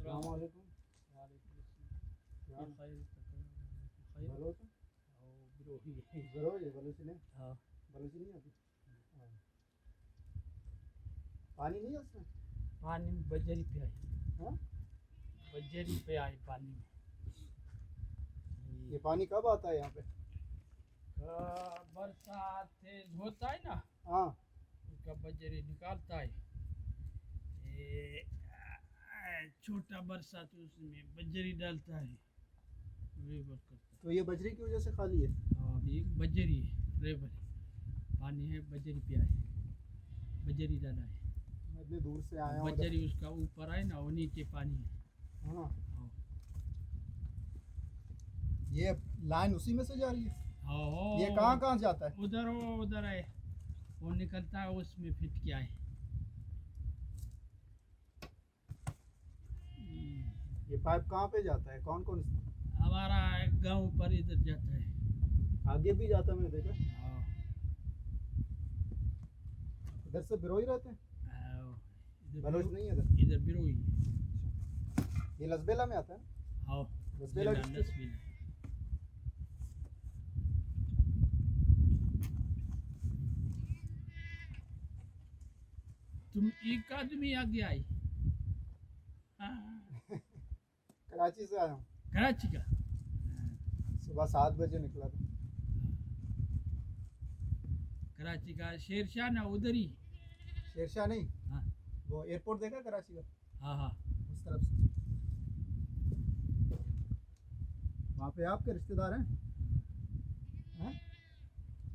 अस्सलामुअलैकुम। हाँ बलूची नहीं आती। हाँ। पानी नहीं है उसमें। पानी में बजरी पे आई, हाँ? बजरी पे आई पानी में। ये पानी कब आता है यहाँ पे? बरसात तेज होता है ना, हाँ। उसका बजरी निकालता है। ये छोटा बरसात उसमें बजरी डालता है, रेबर करता तो ये बजरी की वजह से खाली है। है। हाँ अभी बजरी है, रेबर है, पानी है, बजरी पे आए, बजरी डाला है। मैं इतनी दूर से आया हूँ। बजरी उसका ऊपर आए ना, वो नीचे पानी है। हाँ। हाँ ये लाइन उसी में से जा रही है। हाँ, ये कहाँ कहाँ जाता है? उधर वो उधर है, वो निकलता है, उसमें फिट किया है। ये पाइप कहाँ पे जाता है? कौन कौन हमारा गांव पर इधर जाता है। आगे भी जाता है, मैंने देखा। हाँ, इधर से बिरोई रहते हैं। इधर बलोच बिरो- नहीं है इधर। इधर बिरोई। ये लसबेला में आता है। हाँ लसबेला डिस्ट्रिक्ट। लसबेला। तुम एक आदमी आगे आई। हाँ, कराची से आया हूँ। कराची का। सुबह 7 बजे निकला था। कराची का शेरशाह ना उधर ही। शेरशाह नहीं, हाँ वो एयरपोर्ट देखा कराची का, हाँ हाँ, उस तरफ से। वहाँ पे आपके रिश्तेदार हैं? हैं?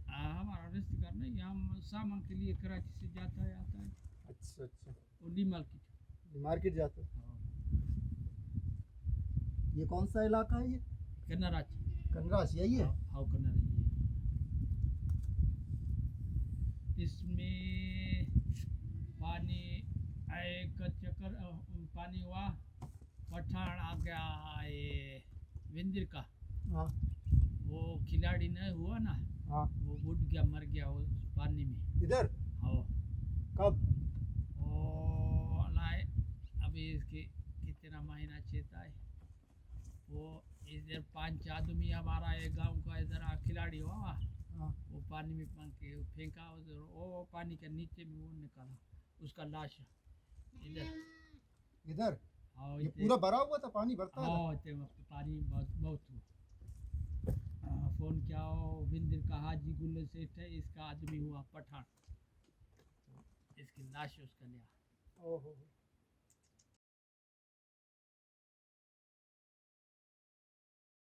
हमारा रिश्तेदार नहीं, हम सामान के लिए कराची से जाता है आता है। अच्छा अच्छा। वो डी मार्केट। मार्केट जाते हैं। हाँ, ये कौन सा इलाका है ये? कराची। कनराश यही है। हाँ कराची। इसमें पानी एक चक्कर पानी हुआ, पठान आ गया ये विंदिर का। हाँ वो खिलाड़ी नहीं हुआ ना, हाँ। वो बुड़ गया, मर गया उस पानी में। इधर हाँ कब? वो लाए अभी इसके कितना महीना चेता है। वो इधर 5 आदमी हमारा एक गांव का इधर खिलाड़ी हुआ, हाँ। वो पानी में फेंका उधर, वो पानी के नीचे में वो निकाला उसका लाश इधर। इधर हाँ ये पूरा भरा हुआ था, पानी भरता है। हाँ इतने वक्त पानी बहुत बहुत हुआ। फोन किया, विंदिर का हाजी गुल्ले सेठ है, इसका आदमी हुआ पठान, इसकी लाश उसका लिया। ओहो।